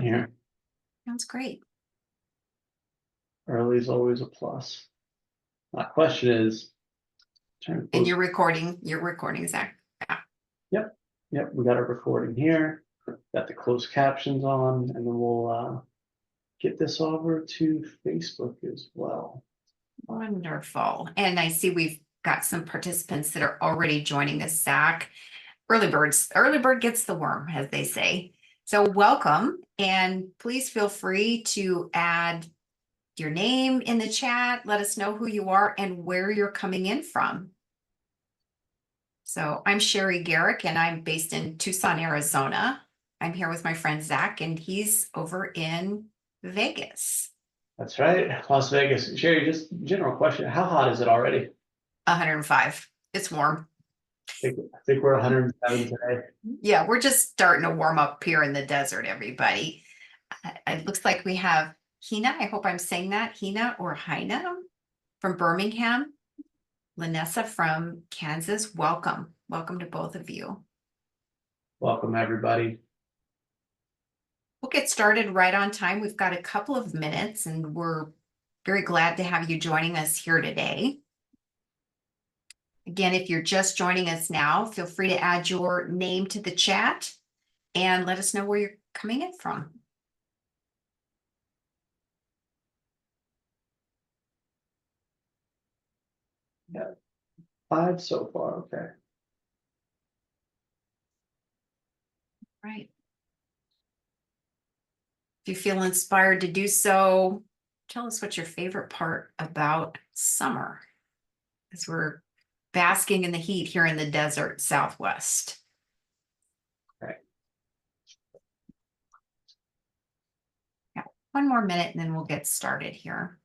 here. Sounds great. Early is always a plus. My question is, And you're recording, Zach. Yeah. Yep, we got a recording here, got the closed captions on, and then we'll get this over to Facebook as well. Wonderful. And I see we've got some participants that are already joining us, Zach. Early bird gets the worm, as they say. So welcome, and please feel free to add your name in the chat. Let us know who you are and where you're coming in from. So I'm Sherry Garrick, and I'm based in Tucson, Arizona. I'm here with my friend Zach, and he's over in Vegas. That's right, Las Vegas. Sherry, just general question, how hot is it already? 105. It's warm. I think we're 107 today. Yeah, we're just starting to warm up here in the desert, everybody. It looks like we have Hina. I hope I'm saying that. Hina or Hina from Birmingham. Lanessa from Kansas. Welcome. Welcome to both of you. Welcome, everybody. We'll get started right on time. We've got a couple of minutes, and we're very glad to have you joining us here today. Again, if you're just joining us now, feel free to add your name to the chat and let us know where you're coming in from. Yeah, 5 so far, okay. Right. If you feel inspired to do so, tell us what's your favorite part about summer, as we're basking in the heat here in the desert Southwest. Right. Yeah, one more minute and then we'll get started here.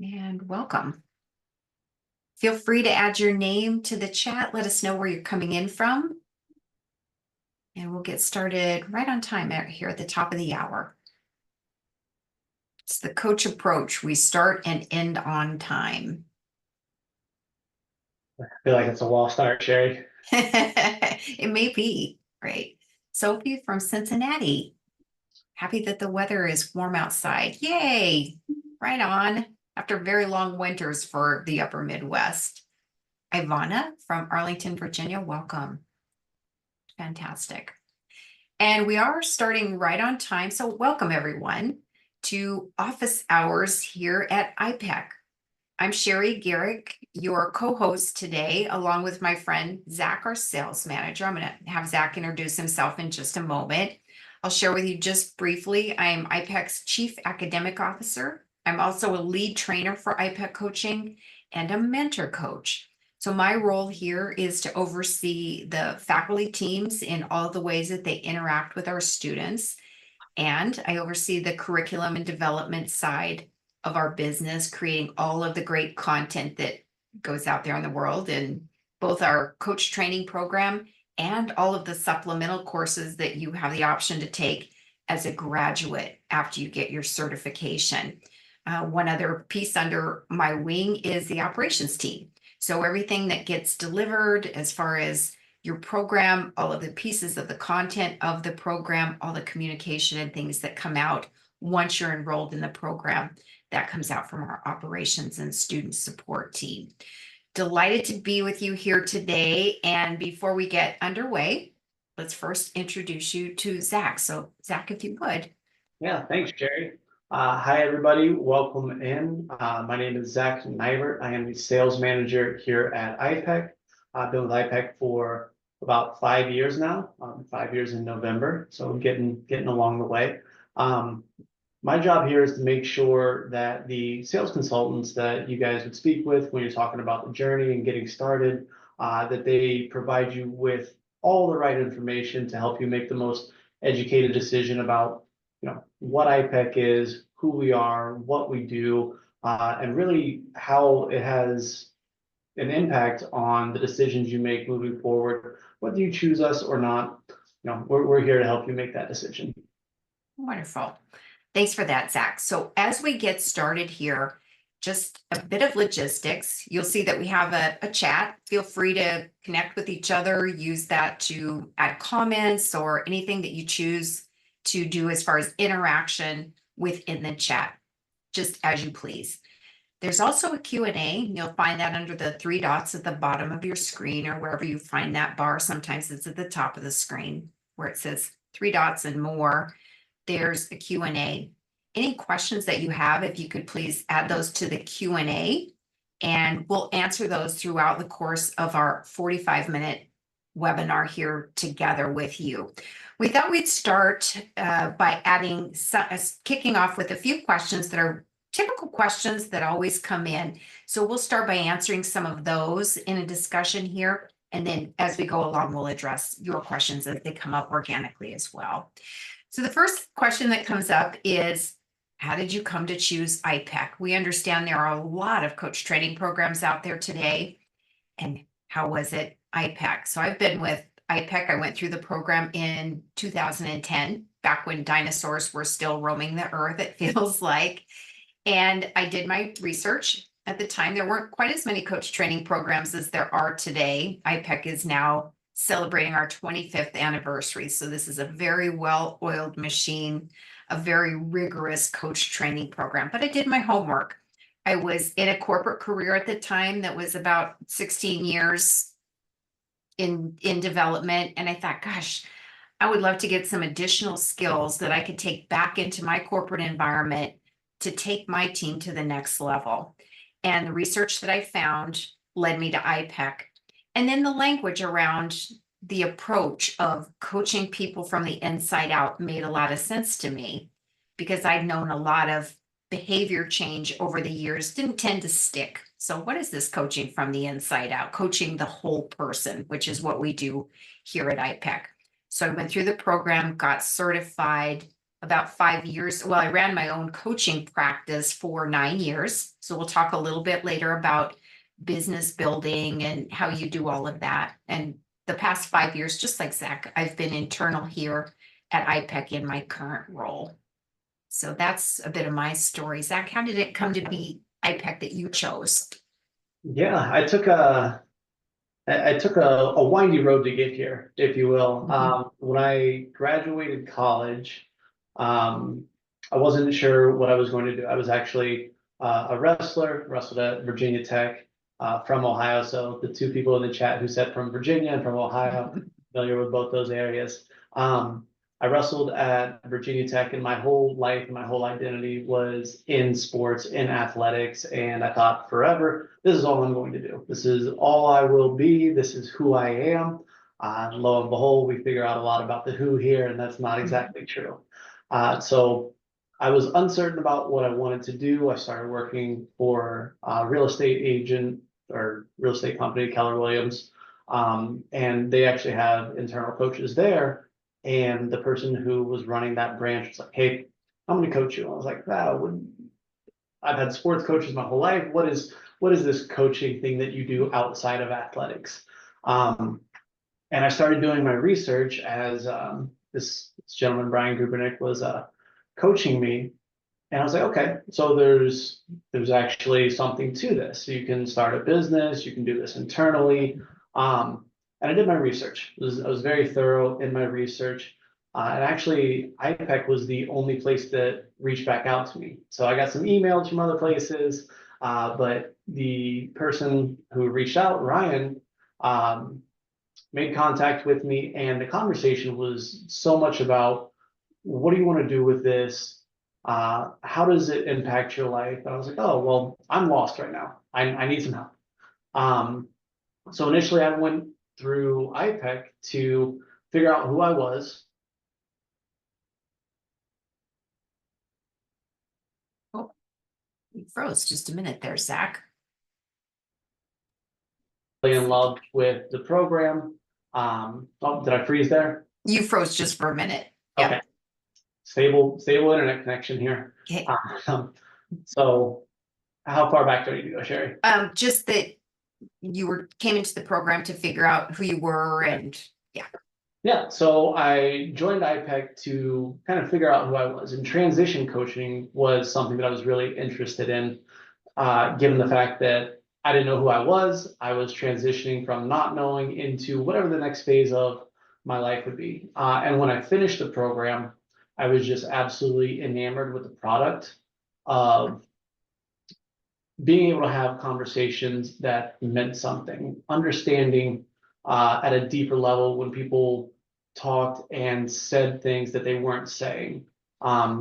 And welcome. Feel free to add your name to the chat. Let us know where you're coming in from. And we'll get started right on time here at the top of the hour. It's the coach approach. We start and end on time. I feel like it's a wall start, Sherry. It may be, right? Sophie from Cincinnati. Happy that the weather is warm outside. Yay! Right on. After very long winters for the upper Midwest. Ivana from Arlington, Virginia. Welcome. Fantastic. And we are starting right on time. So welcome everyone to office hours here at iPEC. I'm Sherry Garrick, your co-host today, along with my friend Zach, our sales manager. I'm going to have Zach introduce himself in just a moment. I'll share with you just briefly. I'm iPEC's Chief Academic Officer. I'm also a lead trainer for iPEC coaching and a mentor coach. So my role here is to oversee the faculty teams in all the ways that they interact with our students. And I oversee the curriculum and development side of our business, creating all of the great content that goes out there in the world in both our coach training program and all of the supplemental courses that you have the option to take as a graduate after you get your certification. One other piece under my wing is the operations team. So everything that gets delivered as far as your program, all of the pieces of the content of the program, all the communication and things that come out once you're enrolled in the program, that comes out from our operations and student support team. Delighted to be with you here today. And before we get underway, let's first introduce you to Zach. So Zach, if you would. Yeah, thanks, Sherry. Hi, everybody. Welcome in. My name is Zach Nivert. I am the sales manager here at iPEC. I've been with iPEC for about 5 years now, 5 years in November. So getting along the way. My job here is to make sure that the sales consultants that you guys would speak with when you're talking about the journey and getting started, that they provide you with all the right information to help you make the most educated decision about what iPEC is, who we are, what we do, and really how it has an impact on the decisions you make moving forward, whether you choose us or not. We're here to help you make that decision. Wonderful. Thanks for that, Zach. So as we get started here, just a bit of logistics. You'll see that we have a chat. Feel free to connect with each other, use that to add comments or anything that you choose to do as far as interaction within the chat, just as you please. There's also a Q&A. You'll find that under the three dots at the bottom of your screen or wherever you find that bar. Sometimes it's at the top of the screen where it says three dots and more. There's a Q&A. Any questions that you have, if you could please add those to the Q&A, and we'll answer those throughout the course of our 45-minute webinar here together with you. We thought we'd start by kicking off with a few questions that are typical questions that always come in. So we'll start by answering some of those in a discussion here. And then as we go along, we'll address your questions as they come up organically as well. So the first question that comes up is, how did you come to choose iPEC? We understand there are a lot of coach training programs out there today. And how was it iPEC? So I've been with iPEC. I went through the program in 2010, back when dinosaurs were still roaming the earth, it feels like. And I did my research. At the time, there weren't quite as many coach training programs as there are today. iPEC is now celebrating our 25th anniversary. So this is a very well-oiled machine, a very rigorous coach training program. But I did my homework. I was in a corporate career at the time that was about 16 years in development. And I thought, gosh, I would love to get some additional skills that I could take back into my corporate environment to take my team to the next level. And the research that I found led me to iPEC. And then the language around the approach of coaching people from the inside out made a lot of sense to me, because I'd known a lot of behavior change over the years didn't tend to stick. So what is this coaching from the inside out? Coaching the whole person, which is what we do here at iPEC. So I went through the program, got certified about 5 years. Well, I ran my own coaching practice for 9 years. So we'll talk a little bit later about business building and how you do all of that. And the past 5 years, just like Zach, I've been internal here at iPEC in my current role. So that's a bit of my story. Zach, how did it come to be iPEC that you chose? Yeah, I took a windy road to get here, if you will. When I graduated college, I wasn't sure what I was going to do. I was actually a wrestled at Virginia Tech, from Ohio. So the two people in the chat who said from Virginia and from Ohio, familiar with both those areas. I wrestled at Virginia Tech, and my whole life and my whole identity was in sports, in athletics. And I thought, forever, this is all I'm going to do. This is all I will be. This is who I am. Lo and behold, we figure out a lot about the who here, and that's not exactly true. So I was uncertain about what I wanted to do. I started working for a real estate agent or real estate company, Keller Williams. And they actually have internal coaches there. And the person who was running that branch was like, hey, I'm going to coach you. I was like, wow, I've had sports coaches my whole life. What is this coaching thing that you do outside of athletics? And I started doing my research as this gentleman, Brian Gubernick, was coaching me. And I was like, okay, so there's actually something to this. So you can start a business, you can do this internally. And I did my research. I was very thorough in my research. And actually, iPEC was the only place that reached back out to me. So I got some emails from other places, but the person who reached out, Ryan, made contact with me, and the conversation was so much about, what do you want to do with this? How does it impact your life? And I was like, oh, well, I'm lost right now. I need some help. So initially I went through iPEC to figure out who I was. Oh, you froze just a minute there, Zach. In love with the program. Oh, did I freeze there? You froze just for a minute. Okay. Stable internet connection here. Okay. So how far back do I need to go, Sherry? Just that you came into the program to figure out who you were, and Yeah, so I joined iPEC to kind of figure out who I was, and transition coaching was something that I was really interested in. given the fact that I didn't know who I was transitioning from not knowing into whatever the next phase of my life would be. And when I finished the program, I was just absolutely enamored with the product of being able to have conversations that meant something, understanding at a deeper level when people talked and said things that they weren't saying.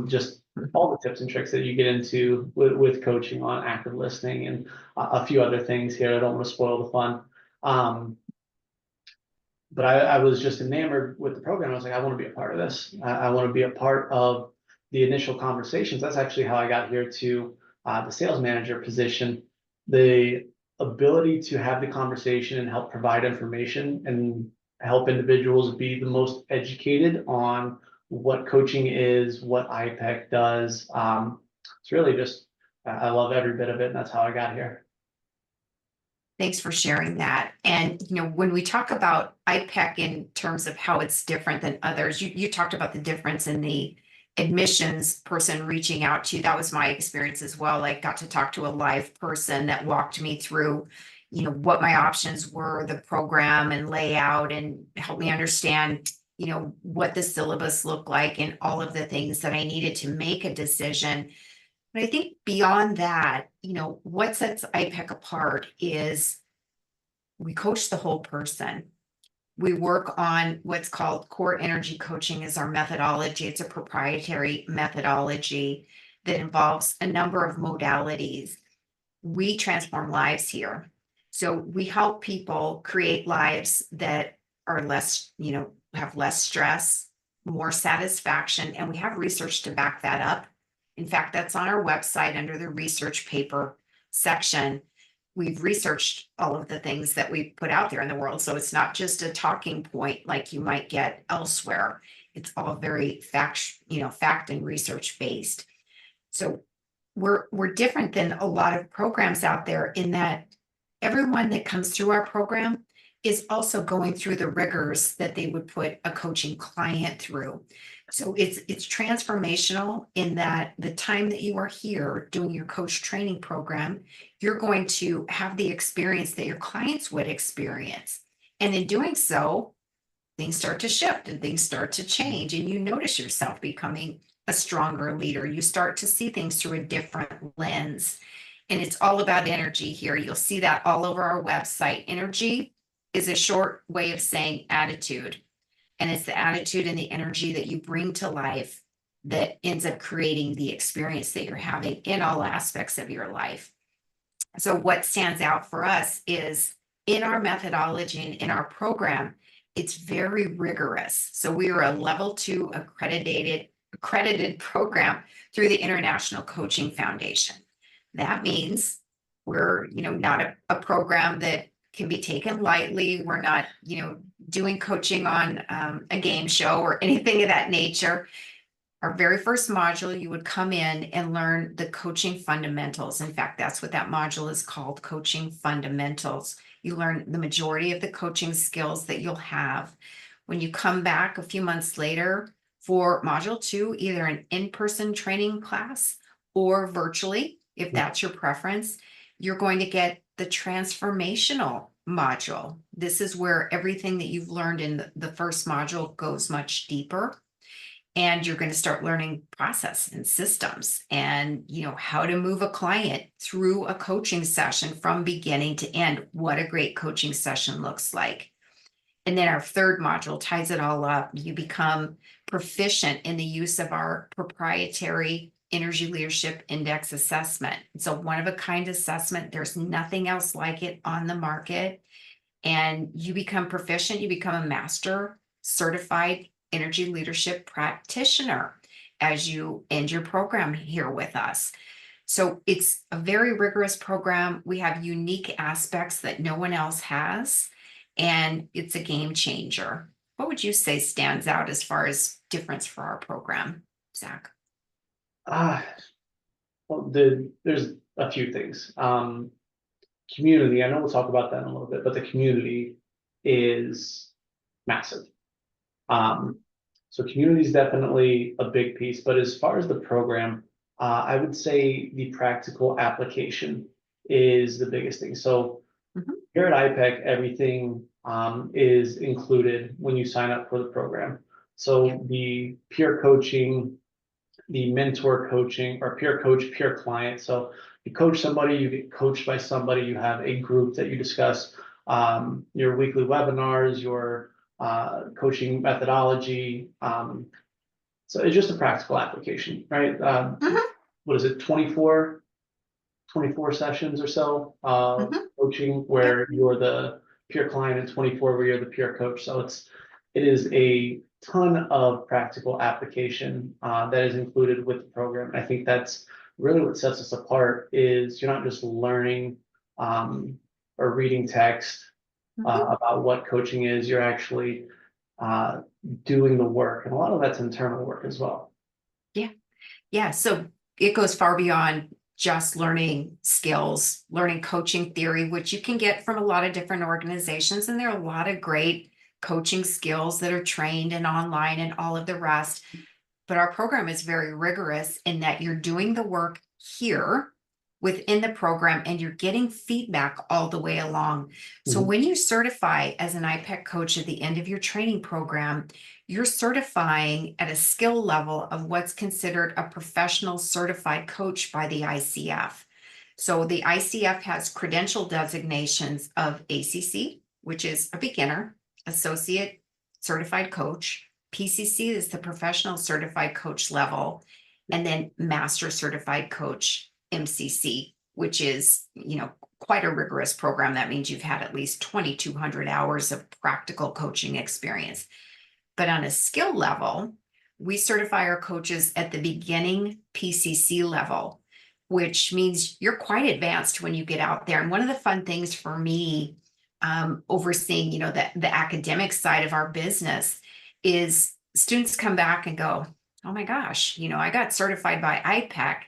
Just all the tips and tricks that you get into with coaching on active listening and a few other things here. I don't want to spoil the fun. But I was just enamored with the program. I was like, I want to be a part of this. I want to be a part of the initial conversations. That's actually how I got here to the sales manager position. The ability to have the conversation and help provide information and help individuals be the most educated on what coaching is, what iPEC does. It's really just, I love every bit of it, and that's how I got here. Thanks for sharing that. And, when we talk about iPEC in terms of how it's different than others, you talked about the difference in the admissions person reaching out to you. That was my experience as well. I got to talk to a live person that walked me through, what my options were, the program and layout, and helped me understand, what the syllabus looked like and all of the things that I needed to make a decision. But I think beyond that, what sets iPEC apart is we coach the whole person. We work on what's called core energy coaching as our methodology. It's a proprietary methodology that involves a number of modalities. We transform lives here. So we help people create lives that are less, have less stress, more satisfaction, and we have research to back that up. In fact, that's on our website under the research paper section. We've researched all of the things that we put out there in the world. So it's not just a talking point like you might get elsewhere. It's all very fact and research based. So we're different than a lot of programs out there in that everyone that comes through our program is also going through the rigors that they would put a coaching client through. So it's transformational in that the time that you are here doing your coach training program, you're going to have the experience that your clients would experience. And in doing so, things start to shift and things start to change, and you notice yourself becoming a stronger leader. You start to see things through a different lens. And it's all about energy here. You'll see that all over our website. Energy is a short way of saying attitude. And it's the attitude and the energy that you bring to life that ends up creating the experience that you're having in all aspects of your life. So what stands out for us is in our methodology and in our program, it's very rigorous. So we are a level 2 accredited program through the International Coaching Foundation. That means we're, not a program that can be taken lightly. We're not, doing coaching on a game show or anything of that nature. Our very first module, you would come in and learn the coaching fundamentals. In fact, that's what that module is called, Coaching Fundamentals. You learn the majority of the coaching skills that you'll have. When you come back a few months later for module 2, either an in-person training class or virtually, if that's your preference, you're going to get the transformational module. This is where everything that you've learned in the first module goes much deeper. And you're going to start learning process and systems and, how to move a client through a coaching session from beginning to end, what a great coaching session looks like. And then our third module ties it all up. You become proficient in the use of our proprietary Energy Leadership Index assessment. It's a one-of-a-kind assessment. There's nothing else like it on the market. And you become proficient, you become a master certified energy leadership practitioner as you end your program here with us. So it's a very rigorous program. We have unique aspects that no one else has, and it's a game changer. What would you say stands out as far as difference for our program, Zach? Well, there's a few things. Community, I know we'll talk about that in a little bit, but the community is massive. So community is definitely a big piece, but as far as the program, I would say the practical application is the biggest thing. So Mhm. here at IPEC, everything is included when you sign up for the program. Yeah. So the peer coaching, the mentor coaching, or peer coach, peer client. So you coach somebody, you get coached by somebody, you have a group that you discuss your weekly webinars, your coaching methodology. So it's just a practical application, right? Mhm. What is it, 24 sessions or so of Mhm. coaching Yep. where you're the peer client, and 24 where you're the peer coach. So it is a ton of practical application that is included with the program. I think that's really what sets us apart is you're not just learning or reading text Mhm. about what coaching is, you're actually uh, doing the work. And a lot of that's internal work as well. Yeah. Yeah. So it goes far beyond just learning skills, learning coaching theory, which you can get from a lot of different organizations. And there are a lot of great coaching skills that are trained and online and all of the rest. But our program is very rigorous in that you're doing the work here within the program and you're getting feedback all the way along. So Mhm. when you certify as an IPEC coach at the end of your training program, you're certifying at a skill level of what's considered a professional certified coach by the ICF. So the ICF has credential designations of ACC, which is a beginner, associate certified coach. PCC is the professional certified coach level, and then master certified coach, MCC, which is, quite a rigorous program. That means you've had at least 2,200 hours of practical coaching experience. But on a skill level, we certify our coaches at the beginning PCC level, which means you're quite advanced when you get out there. And one of the fun things for me, overseeing, the academic side of our business is students come back and go, oh my gosh, I got certified by IPEC.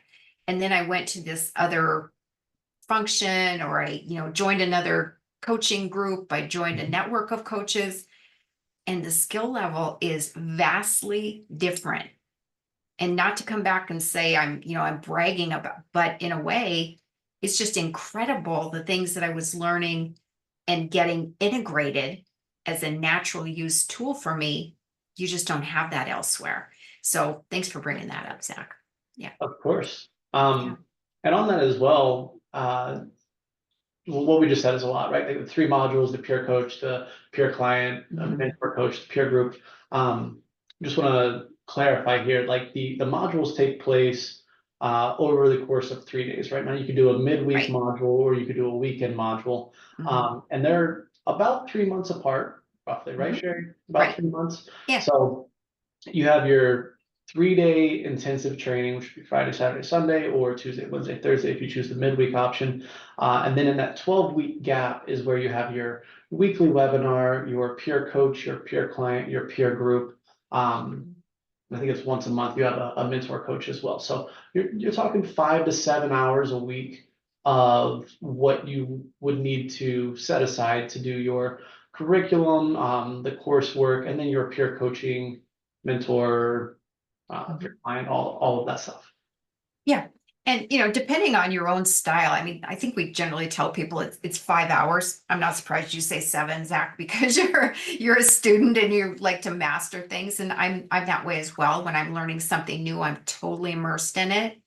And then I went to this other function, or I, joined another coaching group. I joined a network of coaches, and the skill level is vastly different. And not to come back and say I'm bragging about, but in a way, it's just incredible the things that I was learning and getting integrated as a natural use tool for me. You just don't have that elsewhere. So thanks for bringing that up, Zach. Yeah. Of course. Yeah. And on that as well, well, what we just said is a lot, right? Like the three modules, the peer coach, the peer client, the Mhm. mentor coach, the peer group. Just want to clarify here, like the modules take place over the course of 3 days, right? Now you could do a midweek Right. module or you could do a weekend module. Mhm. And they're about 3 months apart, roughly, right, Mhm. Sherry? About Right. 3 months. Yeah. So you have your 3 day intensive training, which would be Friday, Saturday, Sunday, or Tuesday, Wednesday, Thursday, if you choose the midweek option. And then in that 12-week gap is where you have your weekly webinar, your peer coach, your peer client, your peer group. Mhm. I think it's once a month you have a mentor coach as well. So you're talking 5 to 7 hours a week of what you would need to set aside to do your curriculum, the coursework, and then your peer coaching, mentor, peer Mhm. client, all of that stuff. Yeah. And depending on your own style, I mean, I think we generally tell people it's 5 hours. I'm not surprised you say seven, Zach, because you're a student and you like to master things. And I'm that way as well. When I'm learning something new, I'm totally immersed in it.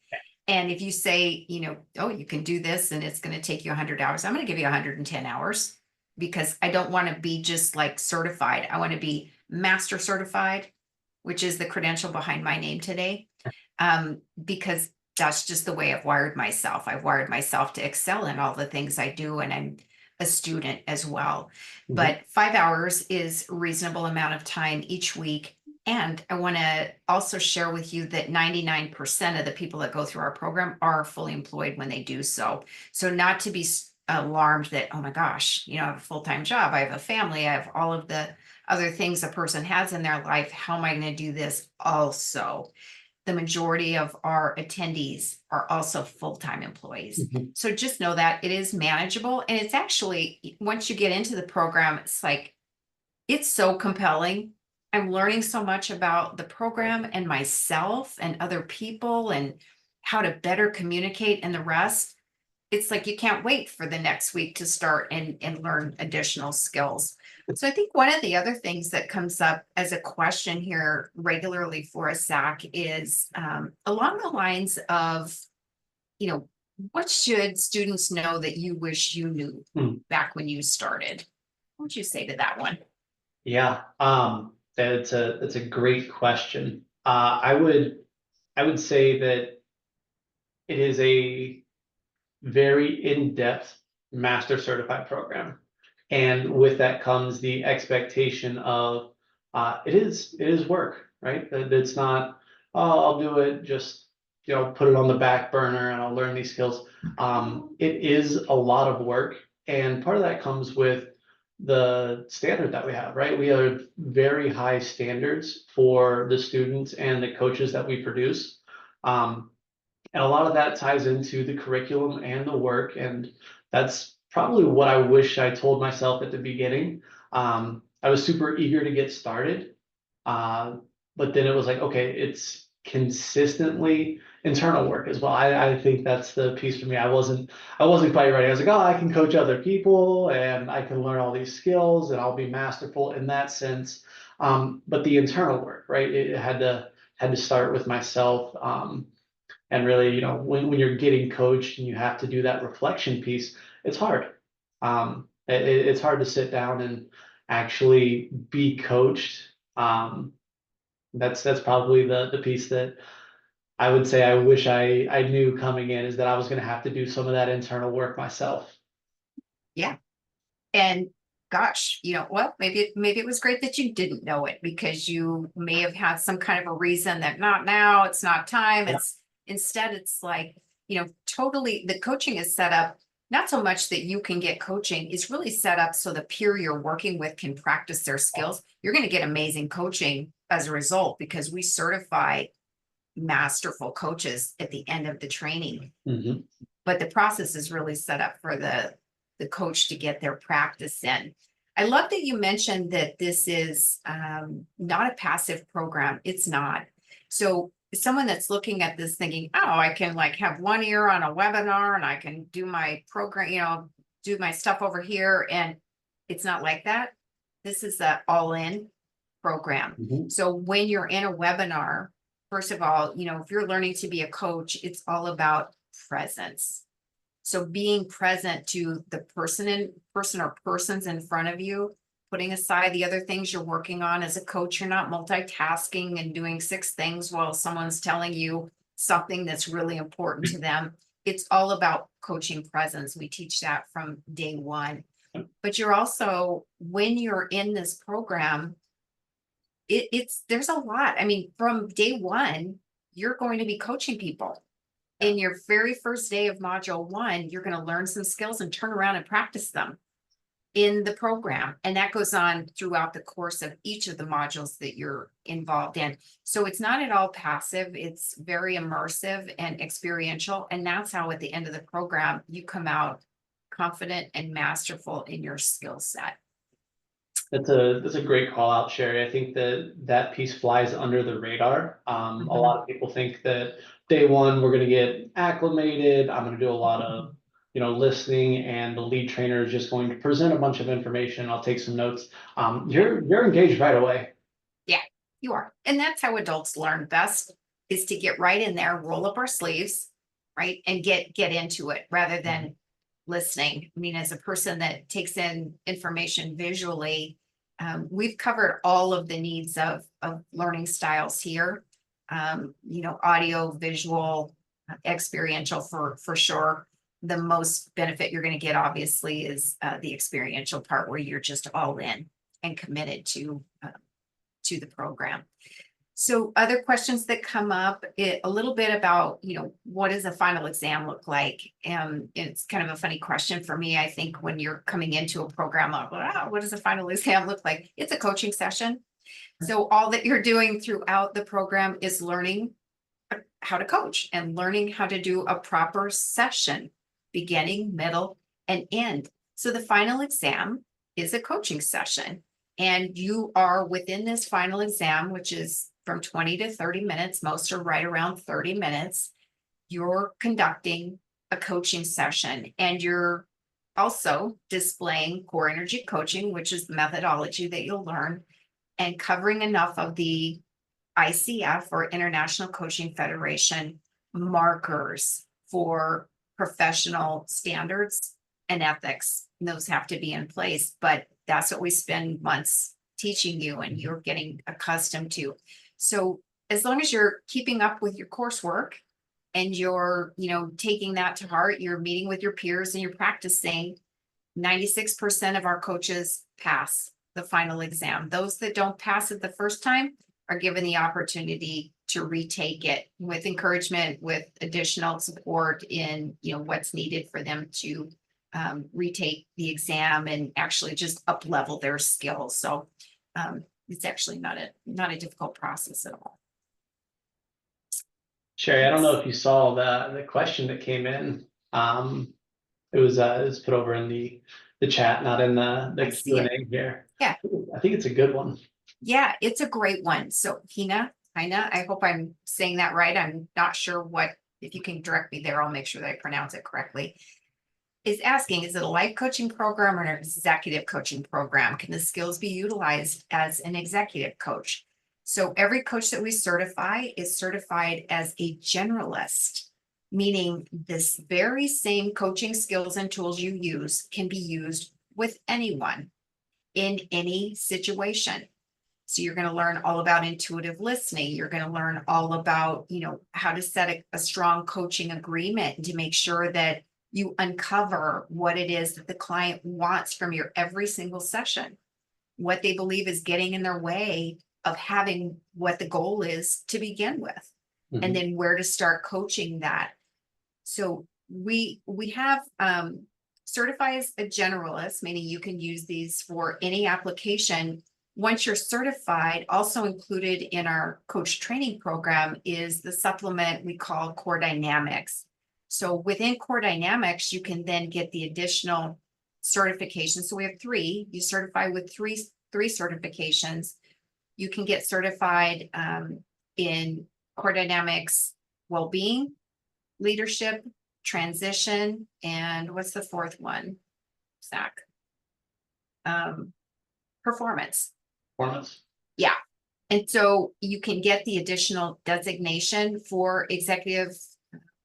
And if you say, oh, you can do this and it's going to take you 100 hours, I'm going to give you 110 hours, because I don't want to be just like certified. I want to be master certified, which is the credential behind my name today. Because that's just the way I've wired myself. I've wired myself to excel in all the things I do, and I'm a student as well. Mhm. But 5 hours is a reasonable amount of time each week. And I want to also share with you that 99% of the people that go through our program are fully employed when they do so. So not to be alarmed that, oh my gosh, I have a full-time job, I have a family, I have all of the other things a person has in their life. How am I going to do this also? The majority of our attendees are also full-time employees. Mhm. So just know that it is manageable. And it's actually, once you get into the program, it's like, it's so compelling. I'm learning so much about the program and myself and other people, and how to better communicate and the rest, it's like you can't wait for the next week to start and learn additional skills. So I think one of the other things that comes up as a question here regularly for us, Zach, is along the lines of, you know, what should students know that you wish you knew back when you started? What would you say to that one? Yeah, that's a great question. I would say that it is a very in-depth master certified program. And with that comes the expectation of it is work, right? It's not, oh, I'll do it, just put it on the back burner and I'll learn these skills. It is a lot of work, and part of that comes with the standard that we have, right? We have very high standards for the students and the coaches that we produce. And a lot of that ties into the curriculum and the work. And that's probably what I wish I told myself at the beginning. I was super eager to get started. Uh, but then it was like, okay, it's consistently internal work as well. I think that's the piece for me. I wasn't quite ready. I was like, oh, I can coach other people and I can learn all these skills and I'll be masterful in that sense. But the internal work, right? It had to start with myself. And really, when you're getting coached and you have to do that reflection piece, it's hard. It's hard to sit down and actually be coached. That's probably the piece that I would say I wish I knew coming in, is that I was going to have to do some of that internal work myself. Yeah. And gosh, well, maybe it was great that you didn't know it, because you may have had some kind of a reason that not now, it's not time. Yeah. It's instead, it's like, totally the coaching is set up not so much that you can get coaching, it's really set up so the peer you're working with can practice their skills. You're going to get amazing coaching as a result, because we certify masterful coaches at the end of the training. Mhm. But the process is really set up for the coach to get their practice in. I love that you mentioned that this is not a passive program. It's not. So someone that's looking at this thinking, oh, I can like have one ear on a webinar and I can do my program, do my stuff over here. And it's not like that. This is the all-in program. Mhm. So when you're in a webinar, first of all, if you're learning to be a coach, it's all about presence. So being present to the person or persons in front of you, putting aside the other things you're working on as a coach. You're not multitasking and doing 6 things while someone's telling you something that's really important to them. It's all about coaching presence. We teach that from day one. But you're also, when you're in this program, there's a lot. I mean, from day one, you're going to be coaching people. In your very first day of module 1, you're going to learn some skills and turn around and practice them in the program. And that goes on throughout the course of each of the modules that you're involved in. So it's not at all passive. It's very immersive and experiential. And that's how at the end of the program, you come out confident and masterful in your skill set. That's a great call out, Sherry. I think that piece flies under the radar. A lot of people think that day one we're going to get acclimated. I'm going to do a lot of listening, and the lead trainer is just going to present a bunch of information. I'll take some notes. You're engaged right away. Yeah, you are. And that's how adults learn best, is to get right in there, roll up our sleeves, right? And get into it rather than listening. I mean, as a person that takes in information visually, we've covered all of the needs of learning styles here. Audio, visual, experiential for sure. The most benefit you're going to get, obviously, is the experiential part, where you're just all in and committed to the program. So other questions that come up, a little bit about, what does a final exam look like? And it's kind of a funny question for me. I think when you're coming into a program, like, what does a final exam look like? It's a coaching session. So all that you're doing throughout the program is learning how to coach and learning how to do a proper session, beginning, middle, and end. So the final exam is a coaching session. And you are within this final exam, which is from 20 to 30 minutes. Most are right around 30 minutes. you're conducting a coaching session and you're also displaying core energy coaching, which is the methodology that you'll learn, and covering enough of the ICF or International Coaching Federation markers for professional standards and ethics. And those have to be in place, but that's what we spend months teaching you and you're getting accustomed to. So as long as you're keeping up with your coursework and you're, taking that to heart, you're meeting with your peers and you're practicing, 96% of our coaches pass the final exam. Those that don't pass it the first time are given the opportunity to retake it with encouragement, with additional support in, what's needed for them to retake the exam and actually just up level their skills. So it's actually not a difficult process at all. Sherry, I don't know if you saw the question that came in. It was put over in the chat, not in the Q&A here. Yeah. I think it's a good one. Yeah, it's a great one. So Hina, I hope I'm saying that right. I'm not sure if you can direct me there, I'll make sure that I pronounce it correctly. Is asking, is it a life coaching program or an executive coaching program? Can the skills be utilized as an executive coach? So every coach that we certify is certified as a generalist, meaning this very same coaching skills and tools you use can be used with anyone in any situation. So you're going to learn all about intuitive listening. You're going to learn all about, how to set a strong coaching agreement to make sure that you uncover what it is that the client wants from your every single session, what they believe is getting in their way of having what the goal is to begin with, and then where to start coaching that. So we have certify as a generalist, meaning you can use these for any application. Once you're certified, also included in our coach training program is the supplement we call Core Dynamics. So within Core Dynamics, you can then get the additional certifications. So we have 3. You certify with three certifications. You can get certified in Core Dynamics well-being, leadership, transition, and what's the 4th one, Zach? Performance. Yeah. And so you can get the additional designation for executive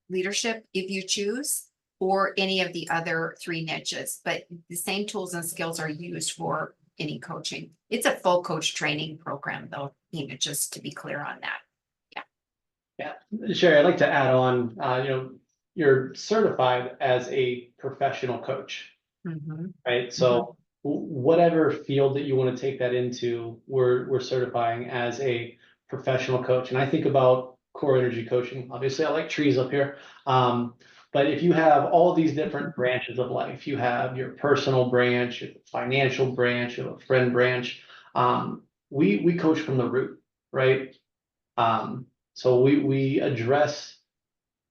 leadership if you choose, or any of the other 3 niches, but the same tools and skills are used for any coaching. It's a full coach training program though, just to be clear on that. Yeah. Sherry, I'd like to add on, you're certified as a professional coach, right? So whatever field that you want to take that into, we're certifying as a professional coach. And I think about core energy coaching. Obviously, I like trees up here. But if you have all these different branches of life, you have your personal branch, your financial branch, your friend branch. We coach from the root, right? So we address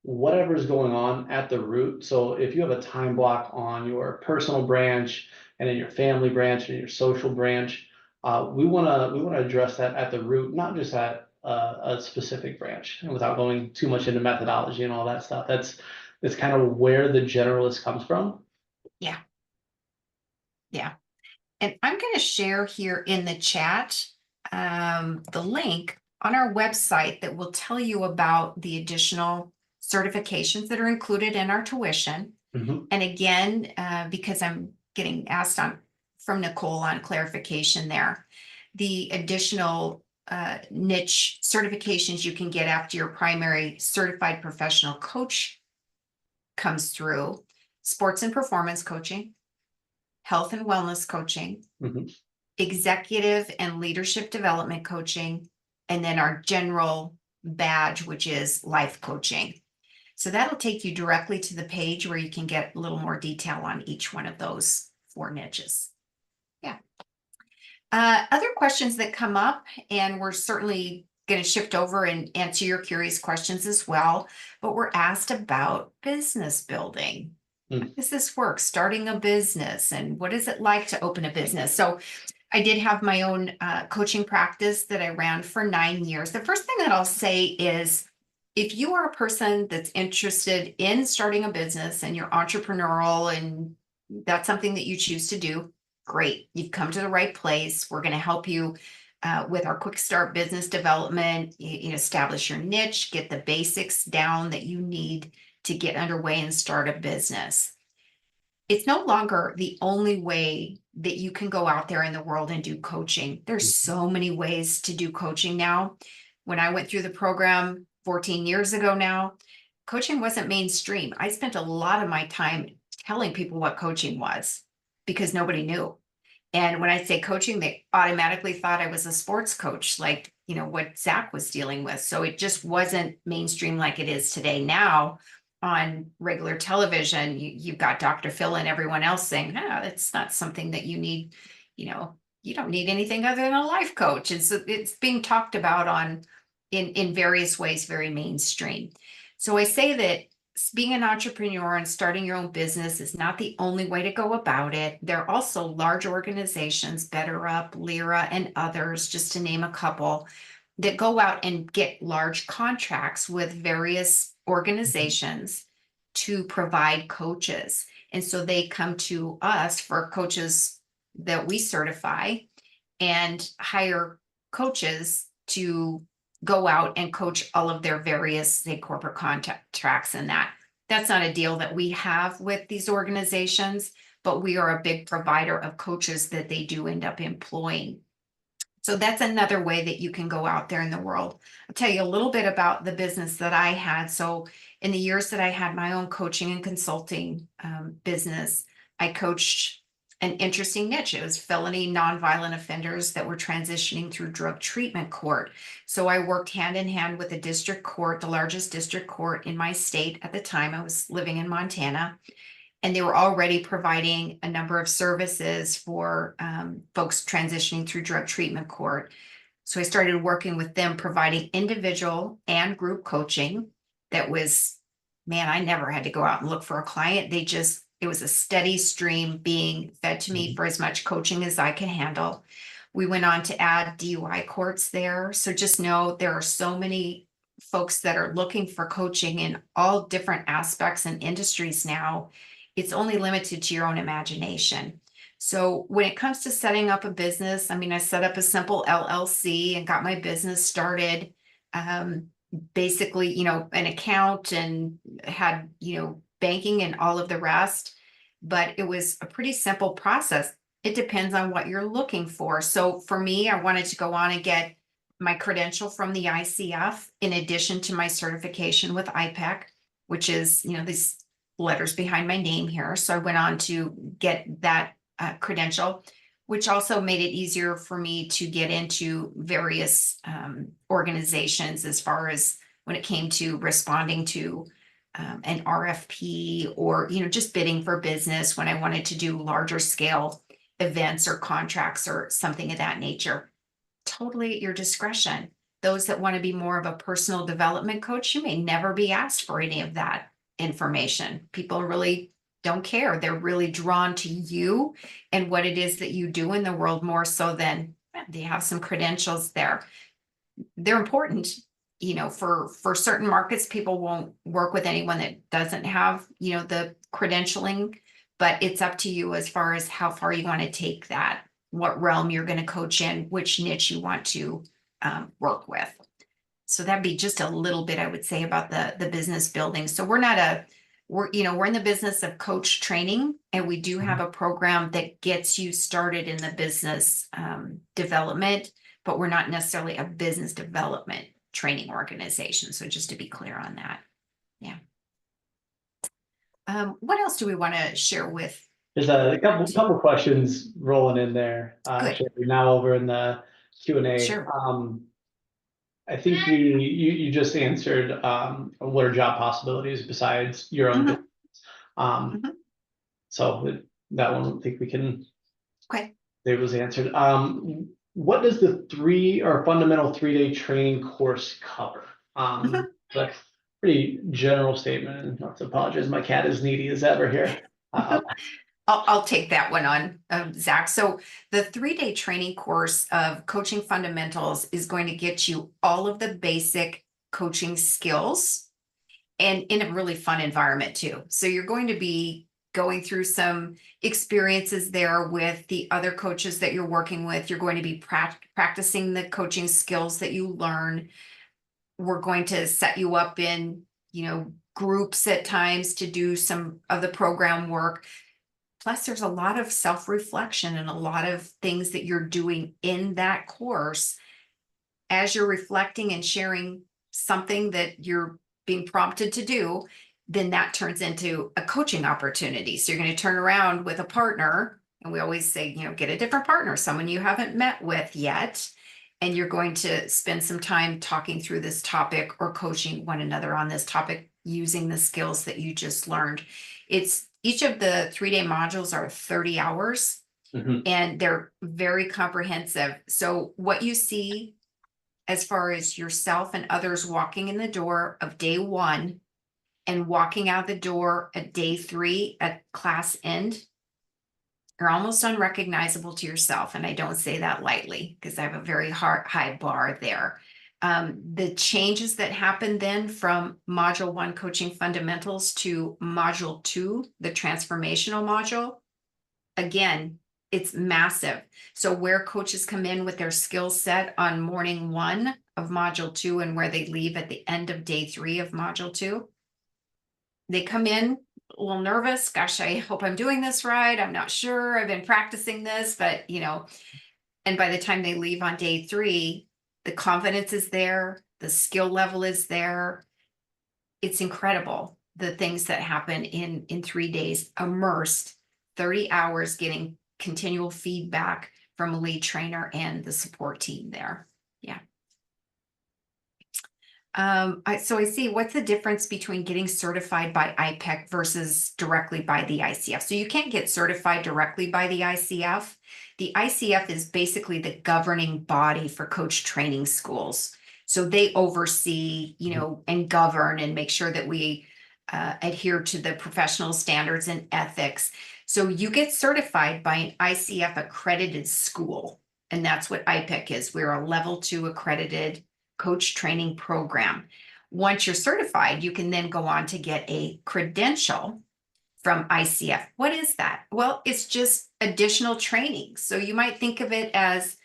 whatever's going on at the root. So if you have a time block on your personal branch and in your family branch and your social branch, we want to address that at the root, not just at a specific branch. And without going too much into methodology and all that stuff, that's kind of where the generalist comes from. Yeah. And I'm going to share here in the chat the link on our website that will tell you about the additional certifications that are included in our tuition. And again, because I'm getting asked from Nicole on clarification there, the additional niche certifications you can get after your primary certified professional coach comes through: sports and performance coaching, health and wellness coaching, executive and leadership development coaching, and then our general badge, which is life coaching. So that'll take you directly to the page where you can get a little more detail on each one of those 4 niches. Yeah. Other questions that come up, and we're certainly going to shift over and answer your curious questions as well, but we're asked about business building. How does this work? Starting a business, and what is it like to open a business? So I did have my own coaching practice that I ran for 9 years. The first thing that I'll say is if you are a person that's interested in starting a business and you're entrepreneurial and that's something that you choose to do, great. You've come to the right place. We're going to help you with our quick start business development, establish your niche, get the basics down that you need to get underway and start a business. It's no longer the only way that you can go out there in the world and do coaching. There's so many ways to do coaching now. When I went through the program 14 years ago now, coaching wasn't mainstream. I spent a lot of my time telling people what coaching was because nobody knew. And when I say coaching, they automatically thought I was a sports coach, like, what Zach was dealing with. So it just wasn't mainstream like it is today. Now on regular television, you've got Dr. Phil and everyone else saying, it's not something that you need, you don't need anything other than a life coach. And so it's being talked about in various ways, very mainstream. So I say that being an entrepreneur and starting your own business is not the only way to go about it. There are also large organizations, BetterUp, Lyra, and others, just to name a couple, that go out and get large contracts with various organizations to provide coaches. And so they come to us for coaches that we certify and hire coaches to go out and coach all of their various, say, corporate contracts and that. That's not a deal that we have with these organizations, but we are a big provider of coaches that they do end up employing. So that's another way that you can go out there in the world. I'll tell you a little bit about the business that I had. So in the years that I had my own coaching and consulting business, I coached an interesting niche. It was felony nonviolent offenders that were transitioning through drug treatment court. So I worked hand in hand with the district court, the largest district court in my state at the time. I was living in Montana. And they were already providing a number of services for folks transitioning through drug treatment court. So I started working with them, providing individual and group coaching. That was, man, I never had to go out and look for a client. It was a steady stream being fed to me for as much coaching as I could handle. We went on to add DUI courts there. So just know there are so many folks that are looking for coaching in all different aspects and industries now. It's only limited to your own imagination. So when it comes to setting up a business, I set up a simple LLC and got my business started. Basically, an account and had, banking and all of the rest. But it was a pretty simple process. It depends on what you're looking for. So for me, I wanted to go on and get my credential from the ICF in addition to my certification with iPEC, which is, these letters behind my name here. So I went on to get that credential, which also made it easier for me to get into various organizations as far as when it came to responding to an RFP or, just bidding for business when I wanted to do larger scale events or contracts or something of that nature. Totally at your discretion. Those that want to be more of a personal development coach, you may never be asked for any of that information. People really don't care. They're really drawn to you and what it is that you do in the world more so than they have some credentials there. They're important, for certain markets. People won't work with anyone that doesn't have, the credentialing, but it's up to you as far as how far you want to take that, what realm you're going to coach in, which niche you want to work with. So that'd be just a little bit, I would say, about the business building. So we're in the business of coach training, and we do have a program that gets you started in the business development, but we're not necessarily a business development training organization. So just to be clear on that. Yeah. What else do we want to share with? There's a couple questions rolling in there. Good. Sherry, now over in the Q&A. Sure. I think you just answered what are job possibilities besides your own business. So that one I think we can. Okay. It was answered. What does the fundamental 3-day training course cover? Like pretty general statement, and not to apologize, my cat is needy as ever here. I'll take that one on, Zach. So the 3-day training course of coaching fundamentals is going to get you all of the basic coaching skills and in a really fun environment too. So you're going to be going through some experiences there with the other coaches that you're working with. You're going to be practicing the coaching skills that you learn. We're going to set you up in, groups at times to do some of the program work. Plus, there's a lot of self-reflection and a lot of things that you're doing in that course as you're reflecting and sharing something that you're being prompted to do. Then that turns into a coaching opportunity. So you're going to turn around with a partner. And we always say, get a different partner, someone you haven't met with yet. And you're going to spend some time talking through this topic or coaching one another on this topic using the skills that you just learned. It's each of the 3-day modules are 30 hours and they're very comprehensive. So what you see as far as yourself and others walking in the door of day 1 and walking out the door at day 3 at class end, you're almost unrecognizable to yourself. And I don't say that lightly because I have a very high bar there. The changes that happen then from module 1 coaching fundamentals to module 2, the transformational module, again, it's massive. So where coaches come in with their skill set on morning 1 of module 2 and where they leave at the end of day 3 of module 2, they come in a little nervous. Gosh, I hope I'm doing this right. I'm not sure. I've been practicing this, but and by the time they leave on day 3, the confidence is there. The skill level is there. It's incredible. The things that happen in 3 days, immersed, 30 hours, getting continual feedback from a lead trainer and the support team there. Yeah. So I see, what's the difference between getting certified by iPEC versus directly by the ICF? So you can't get certified directly by the ICF. The ICF is basically the governing body for coach training schools. So they oversee, and govern and make sure that we adhere to the professional standards and ethics. So you get certified by an ICF accredited school, and that's what iPEC is. We're a level 2 accredited coach training program. Once you're certified, you can then go on to get a credential from ICF. What is that? Well, it's just additional training. So you might think of it as,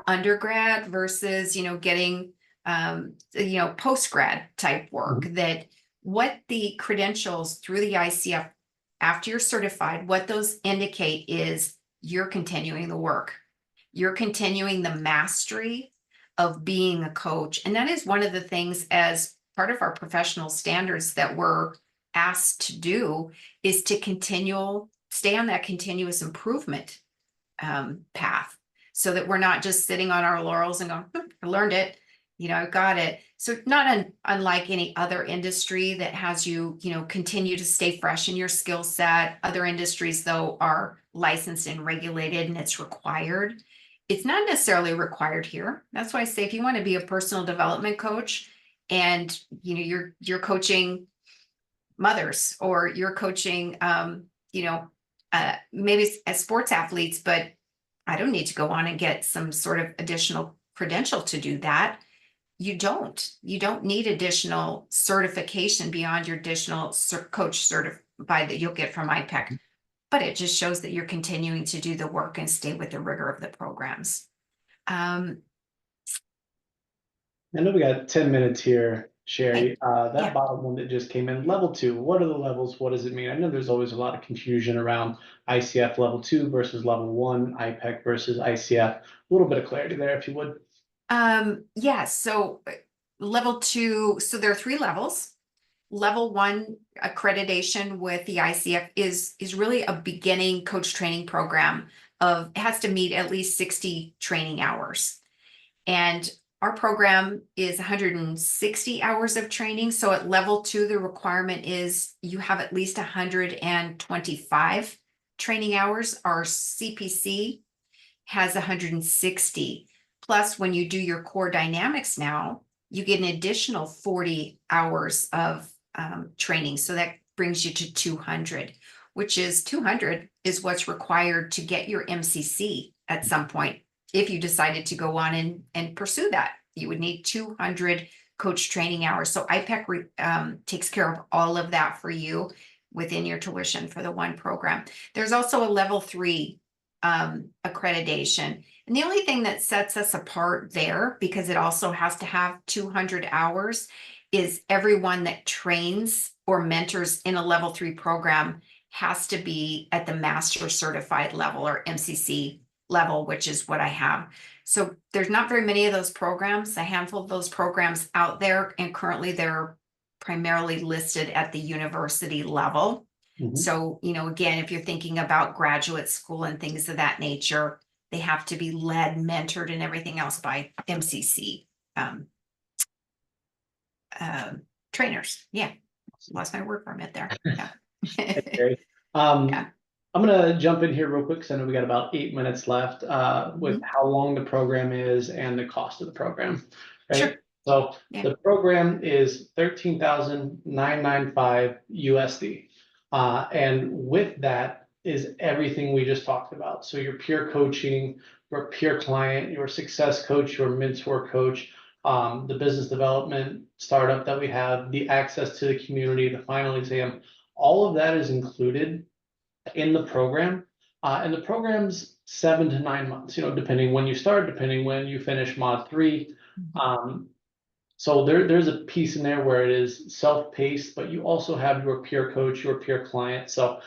undergrad versus, getting, post-grad type work. That what the credentials through the ICF, after you're certified, what those indicate is you're continuing the work. You're continuing the mastery of being a coach. And that is one of the things, as part of our professional standards, that we're asked to do, is to stay on that continuous improvement path, so that we're not just sitting on our laurels and going, I learned it, I got it. So not unlike any other industry that has you, continue to stay fresh in your skill set. Other industries, though, are licensed and regulated and it's required. It's not necessarily required here. That's why I say, if you want to be a personal development coach and you're coaching mothers, or you're coaching maybe as sports athletes, but I don't need to go on and get some sort of additional credential to do that. You don't need additional certification beyond your additional coach certified that you'll get from iPEC. But it just shows that you're continuing to do the work and stay with the rigor of the programs. I know we got 10 minutes here, Sherry. That bottom one that just came in, level 2, what are the levels? What does it mean? I know there's always a lot of confusion around ICF level 2 versus level 1, iPEC versus ICF. A little bit of clarity there, if you would. So level 2, so there are 3 levels. Level 1 accreditation with the ICF is really a beginning coach training program it has to meet at least 60 training hours. And our program is 160 hours of training. So at level 2, the requirement is you have at least 125 training hours. Our CPC has 160. Plus, when you do your core dynamics now, you get an additional 40 hours of training. So that brings you to 200, which is 200 is what's required to get your MCC at some point. If you decided to go on and pursue that, you would need 200 coach training hours. So IPEC takes care of all of that for you within your tuition for the one program. There's also a level 3 accreditation. And the only thing that sets us apart there, because it also has to have 200 hours, is everyone that trains or mentors in a level 3 program has to be at the master certified level or MCC level, which is what I have. So there's not very many of those programs, a handful of those programs out there, and currently they're primarily listed at the university level. Mhm. So, again, if you're thinking about graduate school and things of that nature, they have to be led, mentored, and everything else by MCC trainers. Yeah, lost my word for a minute there. Yeah. Okay. Yeah. I'm gonna jump in here real quick because I know we got about 8 minutes left with Mhm. how long the program is and the cost of the program. Right. Sure. So Yeah. the program is 13,995 USD. And with that is everything we just talked about. So your peer coaching, your peer client, your success coach, your mentor coach, the business development startup that we have, the access to the community, the final exam, all of that is included in the program. And the program's 7 to 9 months, depending when you start, depending when you finish mod 3. So there's a piece in there where it is self-paced, but you also have your peer coach, your peer client. So,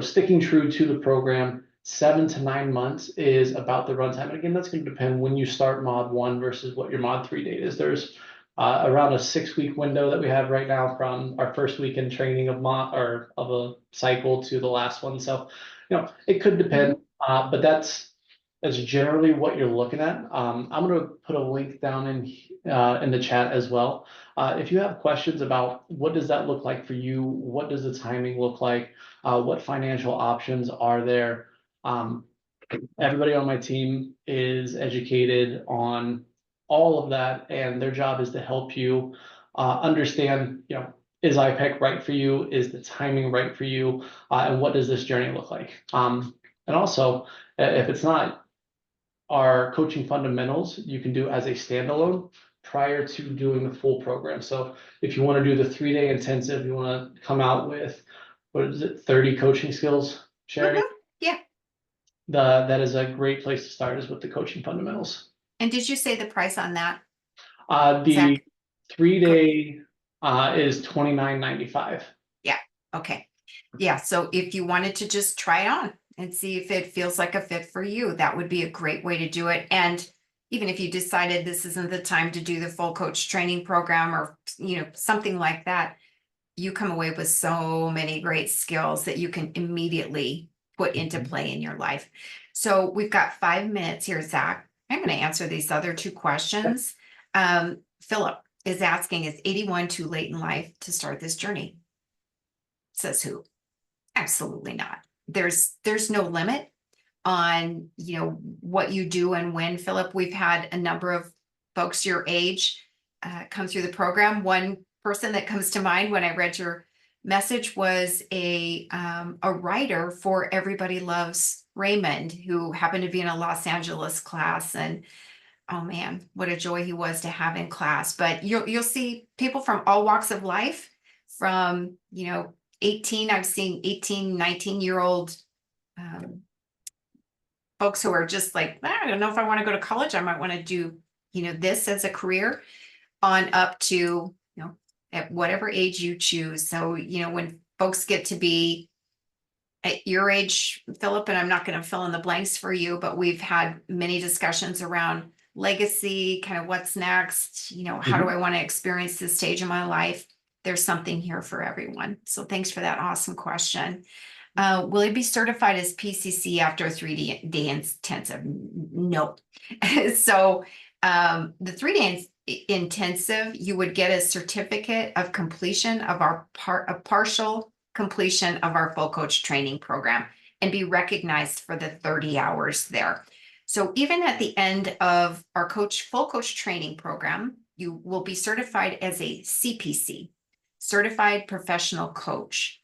sticking true to the program, 7 to 9 months is about the runtime. And again, that's going to depend when you start mod 1 versus what your mod 3 date is. There's around a 6-week window that we have right now from our first week in training of of a cycle to the last one. So, it could depend, but that's generally what you're looking at. I'm going to put a link down in the chat as well. If you have questions about what does that look like for you, what does the timing look like, what financial options are there, everybody on my team is educated on all of that, and their job is to help you understand, is IPEC right for you? Is the timing right for you? And what does this journey look like? And also, if it's not, our coaching fundamentals you can do as a standalone prior to doing the full program. So if you want to do the 3-day intensive, you want to come out with, what is it, 30 coaching skills, Sherry? Yeah. That is a great place to start, is with the coaching fundamentals. And did you say the price on that? The Zach? 3-day is $29.95. Yeah. Okay. Yeah. So if you wanted to just try it on and see if it feels like a fit for you, that would be a great way to do it. And even if you decided this isn't the time to do the full coach training program or, something like that, you come away with so many great skills that you can immediately put into play in your life. So we've got 5 minutes here, Zach. I'm going to answer these other 2 questions. Philip is asking, is 81 too late in life to start this journey? Says who? Absolutely not. There's no limit on, what you do and when, Philip. We've had a number of folks your age come through the program. One person that comes to mind when I read your message was a writer for Everybody Loves Raymond, who happened to be in a Los Angeles class. And oh man, what a joy he was to have in class. But you'll see people from all walks of life, from 18, I've seen 18, 19-year-old folks who are just like, I don't know if I want to go to college. I might want to do, this as a career, on up to, at whatever age you choose. So, when folks get to be at your age, Philip, and I'm not going to fill in the blanks for you, but we've had many discussions around legacy, kind of what's next, how do I want to experience this stage of my life? There's something here for everyone. So thanks for that awesome question. Will it be certified as PCC after a 3-day intensive? No. So the 3-day intensive, you would get a certificate of completion of a partial completion of our full coach training program and be recognized for the 30 hours there. So even at the end of our full coach training program, you will be certified as a CPC, certified professional coach.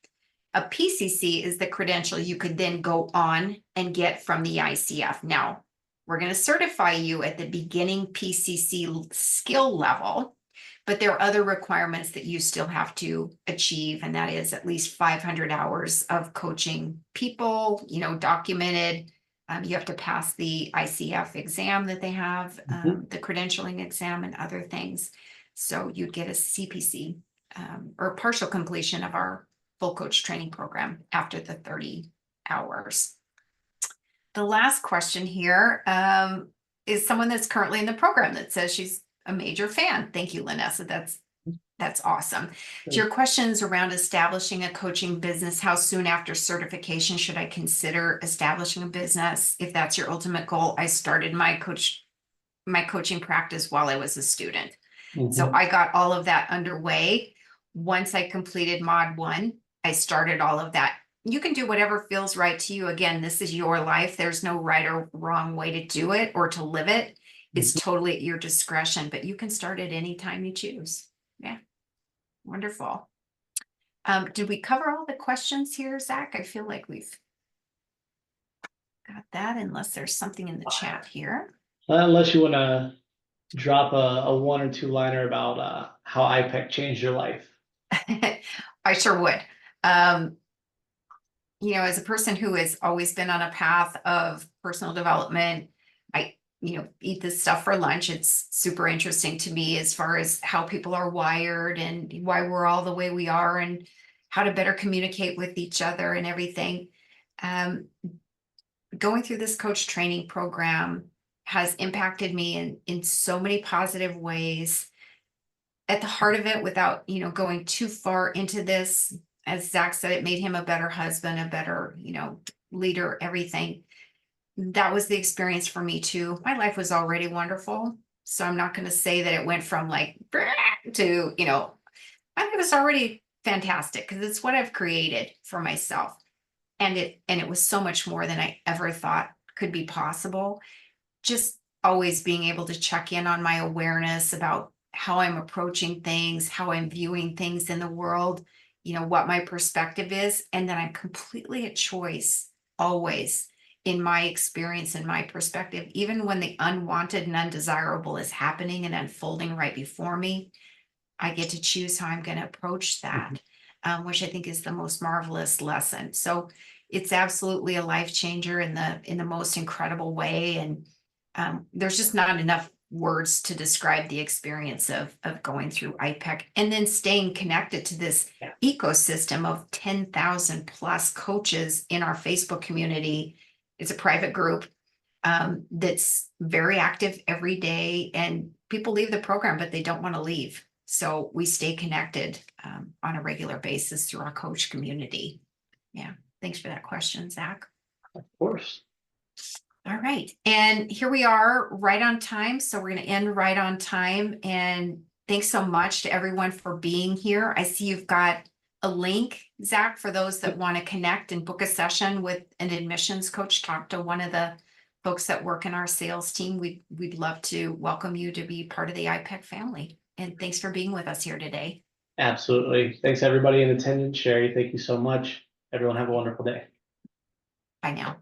A PCC is the credential you could then go on and get from the ICF. Now, we're going to certify you at the beginning PCC skill level. But there are other requirements that you still have to achieve, and that is at least 500 hours of coaching people, documented. You have to pass the ICF exam that they have, the credentialing exam and other things. So you'd get a CPC or partial completion of our full coach training program after the 30 hours. The last question here is someone that's currently in the program that says she's a major fan. Thank you, Lanessa. That's awesome. So your questions around establishing a coaching business, how soon after certification should I consider establishing a business? If that's your ultimate goal, I started my coaching practice while I was a student. So I got all of that underway. Once I completed Mod 1, I started all of that. You can do whatever feels right to you. Again, this is your life. There's no right or wrong way to do it or to live it. It's totally at your discretion, but you can start at any time you choose. Yeah. Wonderful. Did we cover all the questions here, Zach? I feel like we've got that, unless there's something in the chat here. Unless you want to drop a 1 or 2 liner about how iPEC changed your life. I sure would. As a person who has always been on a path of personal development, I eat this stuff for lunch. It's super interesting to me as far as how people are wired and why we're all the way we are and how to better communicate with each other and everything. Going through this coach training program has impacted me in so many positive ways. At the heart of it, without going too far into this, as Zach said, it made him a better husband, a better leader, everything. That was the experience for me too. My life was already wonderful, so I'm not going to say that it went from like to my life was already fantastic because it's what I've created for myself, and it was so much more than I ever thought could be possible. Just always being able to check in on my awareness about how I'm approaching things, how I'm viewing things in the world, what my perspective is, and then I'm completely at choice always in my experience and my perspective, even when the unwanted and undesirable is happening and unfolding right before me. I get to choose how I'm going to approach that, which I think is the most marvelous lesson. So it's absolutely a life changer in the most incredible way. And there's just not enough words to describe the experience of going through iPEC and then staying connected to this ecosystem of 10,000 plus coaches in our Facebook community. It's a private group that's very active every day, and people leave the program, but they don't want to leave. So we stay connected on a regular basis through our coach community. Yeah. Thanks for that question, Zach. Of course. All right. And here we are right on time. So we're going to end right on time. And thanks so much to everyone for being here. I see you've got a link, Zach, for those that want to connect and book a session with an admissions coach. Talk to one of the folks that work in our sales team. We'd love to welcome you to be part of the iPEC family. And thanks for being with us here today. Absolutely. Thanks everybody in attendance. Sherry, thank you so much. Everyone have a wonderful day. Bye now.